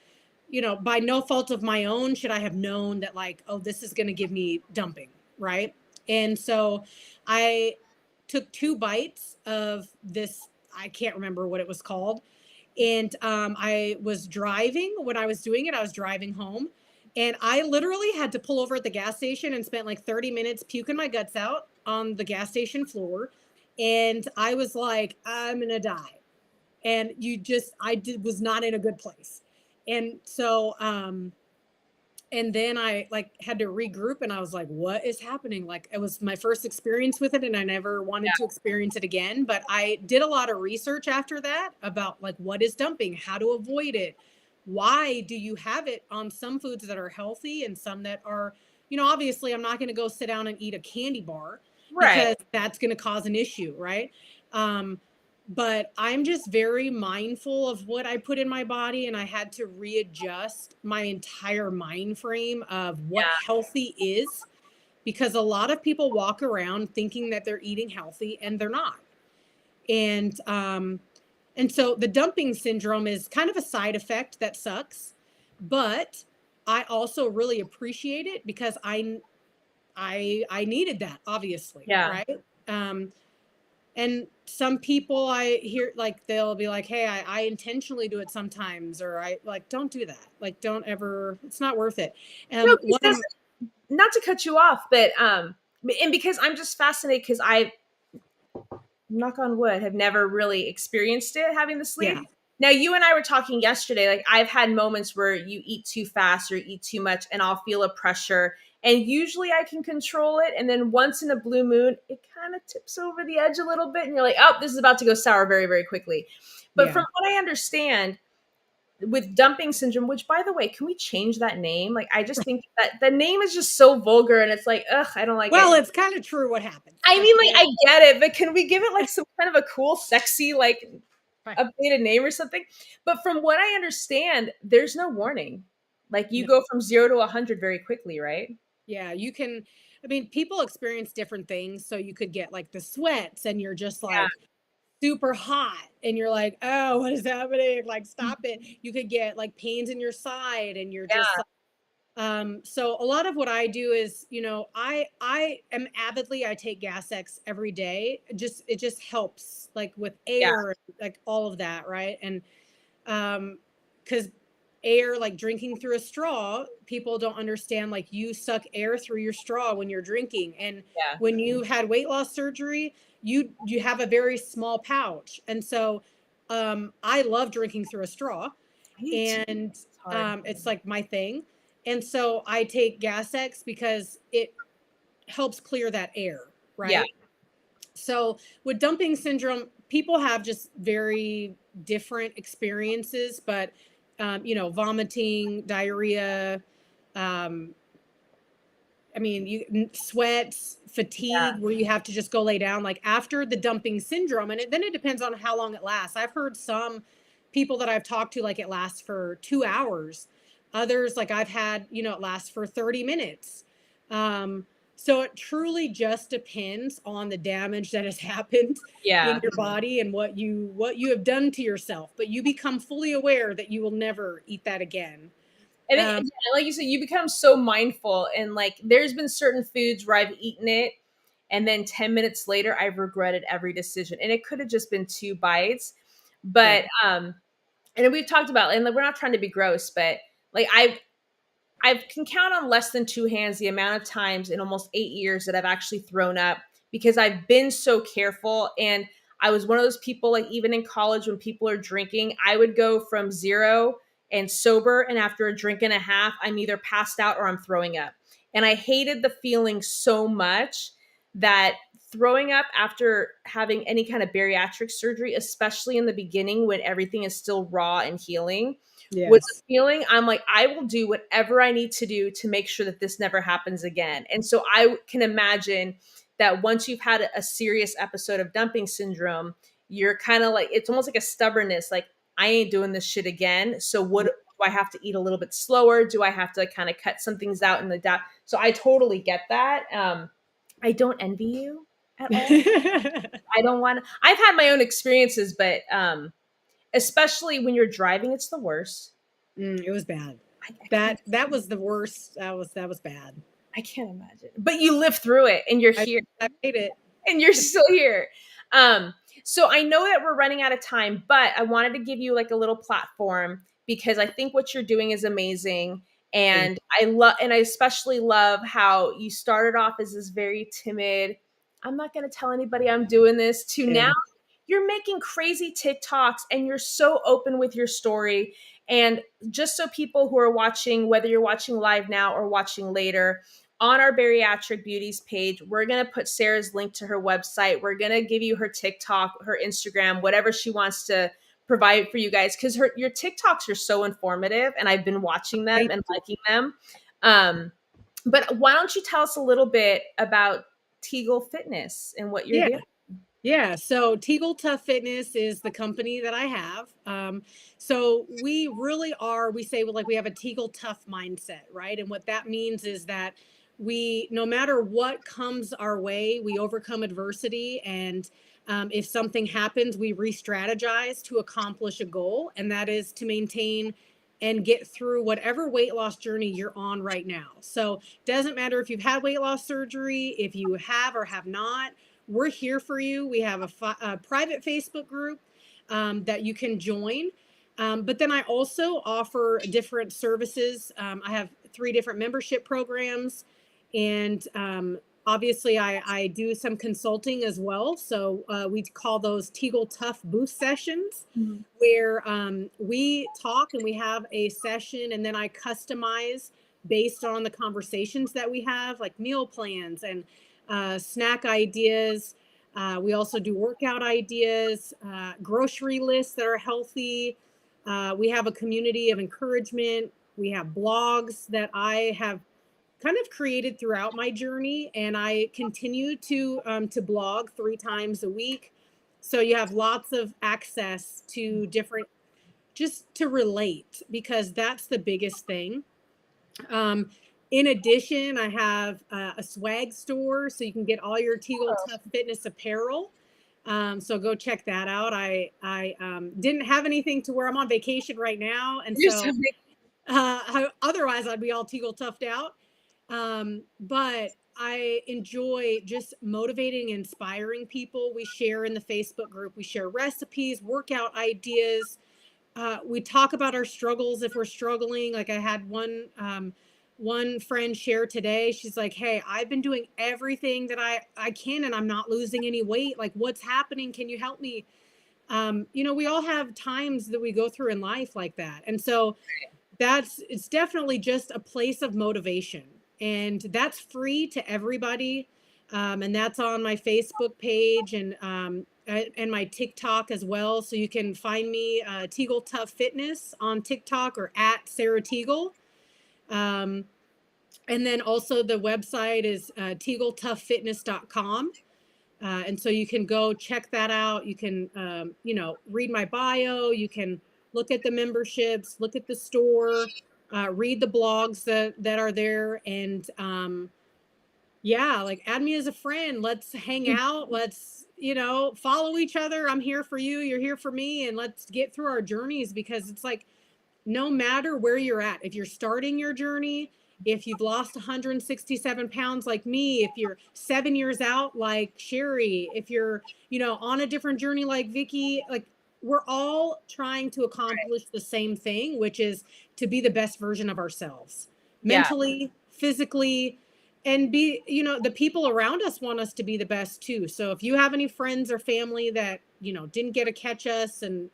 by no fault of my own should I have known that, like, oh, this is going to give me dumping, right? And so I took 2 bites of this. I can't remember what it was called. And I was driving when I was doing it. I was driving home, and I literally had to pull over at the gas station and spent like 30 minutes puking my guts out on the gas station floor. And I was like, I'm gonna die. And was not in a good place. And so and then I like had to regroup, and I was like, what is happening? Like, it was my first experience with it and I never wanted to experience it again. But I did a lot of research after that about like what is dumping, how to avoid it, why do you have it on some foods that are healthy and some that are, obviously I'm not going to go sit down and eat a candy bar Right. because that's going to cause an issue, right? But I'm just very mindful of what I put in my body, and I had to readjust my entire mind frame of what Yeah. healthy is, because a lot of people walk around thinking that they're eating healthy and they're not. And so the dumping syndrome is kind of a side effect that sucks, but I also really appreciate it because I needed that, obviously, Yeah. right? And some people I hear, like, they'll be like, hey, I intentionally do it sometimes, or I like, don't do that. Like, don't ever, it's not worth it. No, One of not to cut you off, but and because I'm just fascinated because I, knock on wood, have never really experienced it having the sleep. Yeah. Now, you and I were talking yesterday, like I've had moments where you eat too fast or eat too much and I'll feel a pressure, and usually I can control it. And then once in a blue moon, it kind of tips over the edge a little bit and you're like, oh, this is about to go sour very, very quickly. But Yeah. from what I understand, with dumping syndrome, which by the way, can we change that name? Like, I just think that the name is just so vulgar and it's like, ugh, I don't like Well, it. it's kind of true what happened. I mean, like, I get it, but can we give it like some kind of a cool, sexy, like updated name or something? But from what I understand, there's no warning. Like, you go from 0 to 100 very quickly, right? Yeah, you can. I mean, people experience different things. So you could get like the sweats and you're just like super hot and you're like, oh, what is happening? Like, stop it. You could get like pains in your side and you're just Yeah. so a lot of what I do is, I am avidly, I take Gas X every day. It just helps, like, with Yeah. air, like all of that, right? And because air, like drinking through a straw, people don't understand, like, you suck air through your straw when you're drinking. And Yeah. when you had weight loss surgery, you have a very small pouch. And so I love drinking through a straw, and It's hard. it's like my thing. And so I take Gas X because it helps clear that air, Yeah. right? So with dumping syndrome, people have just very different experiences, but vomiting, diarrhea, um, I mean, sweats, fatigue, where you have to just go lay down, like after the dumping syndrome. And then it depends on how long it lasts. I've heard some people that I've talked to, like, it lasts for 2 hours. Others, like, I've had, it lasts for 30 minutes. So it truly just depends on the damage that has happened Yeah. in your body and what you have done to yourself. But you become fully aware that you will never eat that again. I think, like you said, you become so mindful, and like there's been certain foods where I've eaten it, and then 10 minutes later, I've regretted every decision, and it could have just been 2 bites, but and we've talked about, and like, we're not trying to be gross, but like I can count on less than 2 hands the amount of times in almost 8 years that I've actually thrown up because I've been so careful. And I was one of those people, like, even in college when people are drinking, I would go from 0 and sober. And after a drink and a half, I'm either passed out or I'm throwing up. And I hated the feeling so much that throwing up after having any kind of bariatric surgery, especially in the beginning when everything is still raw and healing, was a feeling I'm like, I will do whatever I need to do to make sure that this never happens again. And so I can imagine that once you've had a serious episode of dumping syndrome, you're kind of like, it's almost like a stubbornness, like, I ain't doing this shit again. So what do I have to eat a little bit slower? Do I have to kind of cut some things out in the diet? So I totally get that. I don't envy you at all. I don't want, I've had my own experiences, but especially when you're driving, it's the worst. It was bad. That was the worst. That was bad. I can't imagine. But you live through it and you're here. I made it. And you're still here. So I know that we're running out of time, but I wanted to give you like a little platform because I think what you're doing is amazing. And I especially love how you started off as this very timid, I'm not going to tell anybody I'm doing this, to now you're making crazy TikToks and you're so open with your story. And just so people who are watching, whether you're watching live now or watching later, on our Bariatric Beauties page, we're going to put Sarah's link to her website. We're going to give you her TikTok, her Instagram, whatever she wants to provide for you guys, because your TikToks are so informative and I've been watching them and liking them. But why don't you tell us a little bit about Teagle Fitness and what you're Yeah. doing? Yeah, so Teagle Tough Fitness is the company that I have. So we really are, we say, well, like we have a Teagle Tough mindset, right? And what that means is that we, no matter what comes our way, we overcome adversity. And if something happens, we re strategize to accomplish a goal. And that is to maintain and get through whatever weight loss journey you're on right now. So doesn't matter if you've had weight loss surgery, if you have or have not, we're here for you. We have a private Facebook group that you can join. But then I also offer different services. I have 3 different membership programs. And obviously, I do some consulting as well. So we call those Teagle Tough Boost sessions, where we talk and we have a session, and then I customize based on the conversations that we have, like meal plans and snack ideas. We also do workout ideas, grocery lists that are healthy. We have a community of encouragement. We have blogs that I have kind of created throughout my journey, and I continue to blog 3 times a week. So you have lots of access to different, just to relate, because that's the biggest thing. Um, in addition, I have a swag store, so you can get all your Teagle Tough Fitness apparel. So go check that out. I didn't have anything to wear. I'm on vacation right now, and so otherwise I'd be all Teagle toughed out. But I enjoy just motivating and inspiring people. We share in the Facebook group. We share recipes, workout ideas. We talk about our struggles if we're struggling. Like I had one friend share today. She's like, "Hey, I've been doing everything that I can, and I'm not losing any weight. Like, what's happening? Can you help me?" We all have times that we go through in life like that, and so it's definitely just a place of motivation, and that's free to everybody. And that's on my Facebook page and my TikTok as well. So you can find me Teagle Tough Fitness on TikTok, or at Sarah Teagle. Um, and then also the website is teagletoughfitness.com. And so you can go check that out. You can, read my bio. You can look at the memberships, look at the store, read the blogs that are there. And yeah, like add me as a friend. Let's hang out. Let's, follow each other. I'm here for you. You're here for me. And let's get through our journeys, because it's like, no matter where you're at, if you're starting your journey, if you've lost 167 pounds like me, if you're 7 years out like Sheri, if you're, on a different journey like Vicky, like we're all trying to accomplish the same thing, which is to be the best version of ourselves, mentally, physically, and the people around us want us to be the best too. So if you have any friends or family that, didn't get to catch us and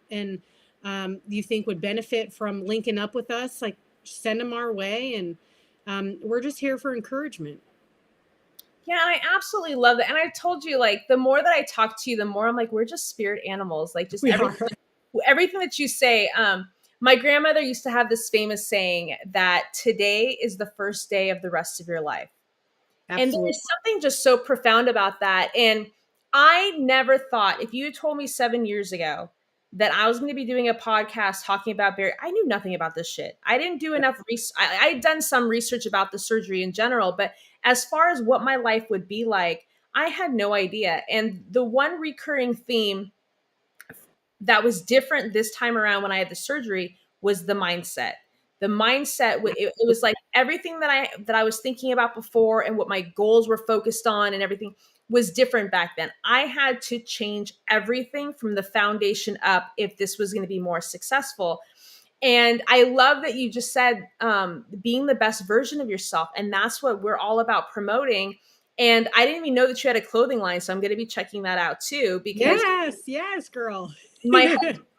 you think would benefit from linking up with us, like send them our way. And we're just here for encouragement. Yeah, and I absolutely love that. And I told you, like, the more that I talk to you, the more I'm like, we're just spirit animals. Like, just everything that you say. My grandmother used to have this famous saying that today is the first day of the rest of your life. Absolutely. And there's something just so profound about that. And I never thought, if you had told me 7 years ago that I was going to be doing a podcast talking about I knew nothing about this shit. I didn't do enough research. I had done some research about the surgery in general, but as far as what my life would be like, I had no idea. And the one recurring theme that was different this time around when I had the surgery was the mindset. The mindset, it was like everything that I was thinking about before and what my goals were focused on and everything was different back then. I had to change everything from the foundation up if this was going to be more successful. And I love that you just said being the best version of yourself. And that's what we're all about promoting. And I didn't even know that you had a clothing line. So I'm going to be checking that out too, because yes, girl. my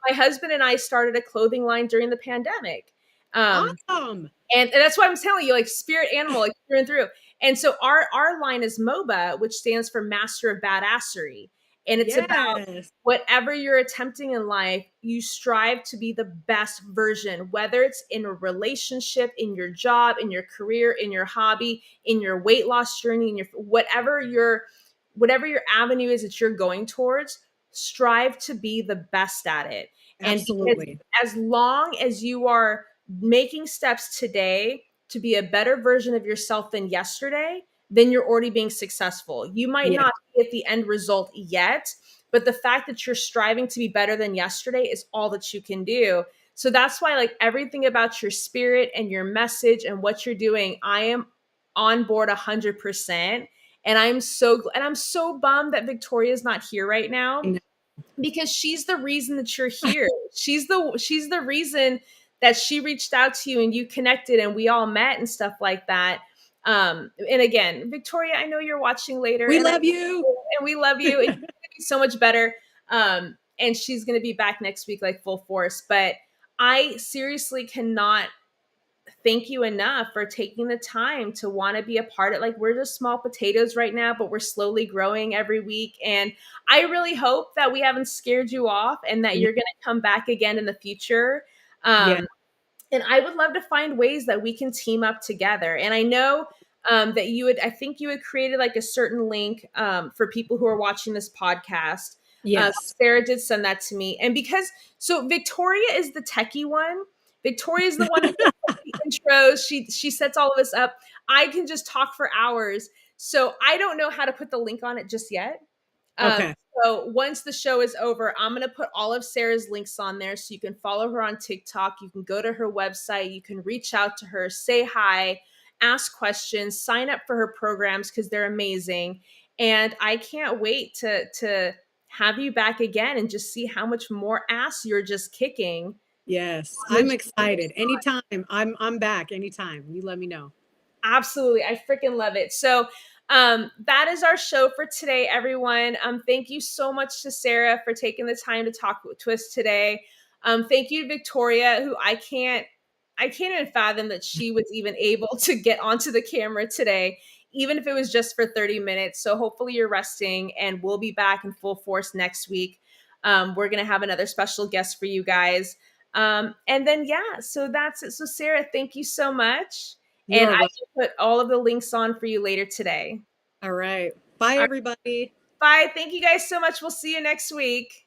husband and I started a clothing line during the pandemic. Awesome. And that's why I'm telling you, like, spirit animal, like, through and through. And so our line is MOBA, which stands for Master of Badassery. And it's about Yes. whatever you're attempting in life, you strive to be the best version, whether it's in a relationship, in your job, in your career, in your hobby, in your weight loss journey, in your whatever your avenue is that you're going towards, strive to be the best at it. And because Absolutely. as long as you are making steps today to be a better version of yourself than yesterday, then you're already being successful. You might Yeah. not be at the end result yet, but the fact that you're striving to be better than yesterday is all that you can do. So that's why, like, everything about your spirit and your message and what you're doing, I am on board 100%. And I'm so bummed that Victoria's not here right now, because she's the reason that you're here. She's the reason that she reached out to you and you connected and we all met and stuff like that. And again, Victoria, I know you're watching later, We and love you. we love you, and you're gonna be so much better. And she's gonna be back next week, like, full force. But I seriously cannot thank you enough for taking the time to want to be a part of, like, we're just small potatoes right now, but we're slowly growing every week. And I really hope that we haven't scared you off and that No. you're going to come back again in the future. Yeah. And I would love to find ways that we can team up together. And I know that I think you had created like a certain link for people who are watching this podcast. Yes. Sarah did send that to me. And so Victoria is the techie one. Victoria is the one that does the intros. She sets all of this up. I can just talk for hours. So I don't know how to put the link on it just yet. Okay. So once the show is over, I'm going to put all of Sarah's links on there so you can follow her on TikTok. You can go to her website. You can reach out to her, say hi, ask questions, sign up for her programs because they're amazing. And I can't wait to have you back again and just see how much more ass you're just kicking. Yes. I'm excited. Anytime. I'm back anytime. You let me know. Absolutely. I freaking love it. So that is our show for today, everyone. Thank you so much to Sarah for taking the time to talk to us today. Thank you to Victoria, who I can't even fathom that she was even able to get onto the camera today, even if it was just for 30 minutes. So hopefully you're resting, and we'll be back in full force next week. We're going to have another special guest for you guys. And then, yeah, so that's it. So Sarah, thank you so much. You And are I welcome. will put all of the links on for you later today. All right. Bye, All right, everybody. bye. Thank you guys so much. We'll see you next week.